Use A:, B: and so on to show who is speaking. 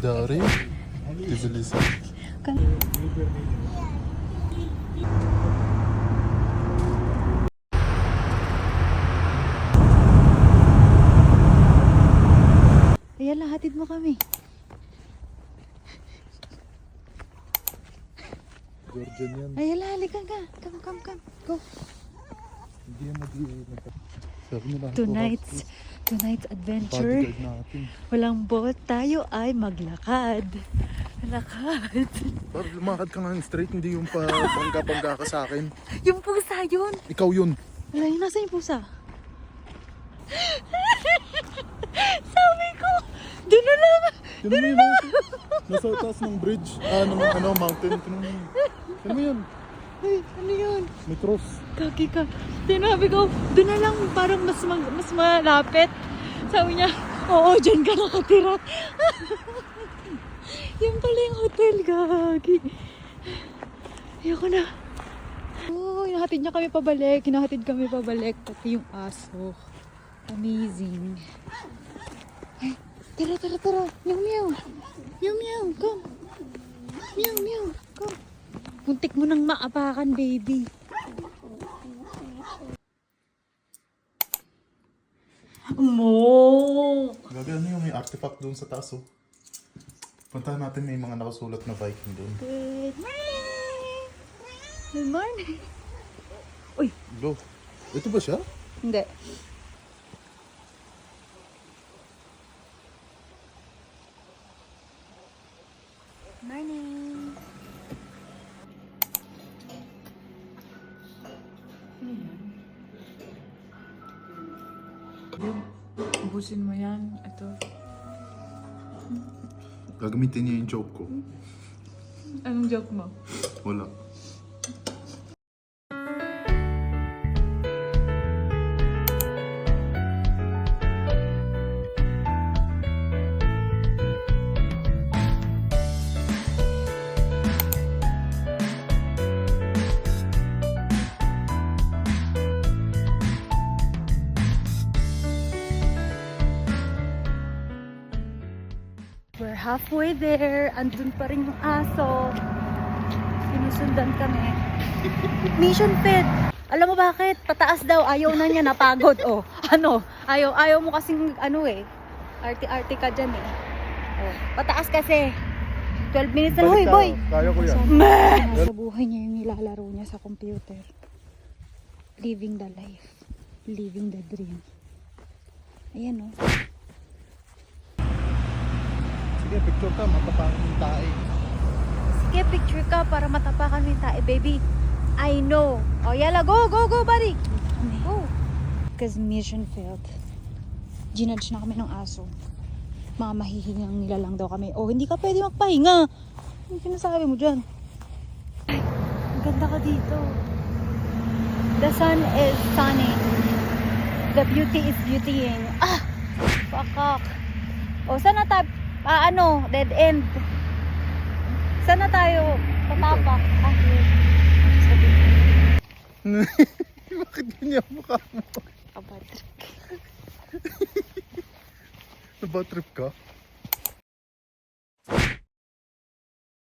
A: Dari. Dibilisan.
B: Ayan, hatid mo kami.
A: Georgian yan.
B: Ayan, halika ka. Come. Go.
A: Hindi yan sabi nila.
B: Tonight's adventure.
A: Bodyguard natin.
B: Walang boat. Tayo ay maglakad. Lakad.
A: Parang lumakad ka nga straight, hindi yung pangga ka sa akin.
B: Yung pusa yun.
A: Ikaw yun.
B: Wala yun. Nasaan yung pusa? Sabi ko, doon na lang.
A: Tinan mo yun. Nasa taas ng bridge. Mountain. Tinan mo yun.
B: Ay, ano yun?
A: May cross.
B: Kaki ka. Tinabi ko, doon na lang parang mas malapit. Sabi niya, oo, dyan ka nakatira. Yung pala yung hotel, gagi. Ayoko na. Oh, hinahatid niya kami pabalik. Pati yung aso. Amazing. Ay, tara. Meow. Come. Meow. Come. Muntik mo nang maapakan, baby. Mo!
A: Gabi, ano yung may artifact doon sa taas, oh. Puntahan natin, may mga nakasulat na Viking doon.
B: Good morning. Uy!
A: Lo, ito ba siya?
B: Hindi. Morning. Ubusin mo yan. Ito.
A: Gagamitin niya yung joke ko.
B: Anong joke mo?
A: Wala.
B: We're halfway there. Andun pa rin yung aso. Sinusundan kami. Mission failed. Alam mo bakit? Pataas daw. Ayaw na niya. Napagod. Oh. Ano? Ayaw mo kasing Arte-arte ka dyan eh. Oh. Pataas kasi. 12 minutes na. Hoy, boy!
A: Kaya ko yan.
B: Sa buhay niya yung nilalaro niya sa computer. Living the life. Living the dream. Ayan oh.
A: Sige, picture ka, matapangan yung tae.
B: Sige, picture ka para matapakan mo yung tae, baby. I know. Oh, yala, go, buddy. Go. Because mission failed. Ginudge na kami ng aso. Mga mahihingang nilalang daw kami. Oh, hindi ka pwede magpahinga. Ano sinasabi mo dyan? Ay, ang ganda ka dito. The sun is sunning. The beauty is beautying. Ah! Pakak. Oh, sana tayo? Dead end. Sana tayo tatapak.
A: Bakit ganyan ang mukha mo?
B: Kabatrip.
A: Nabatrip ka?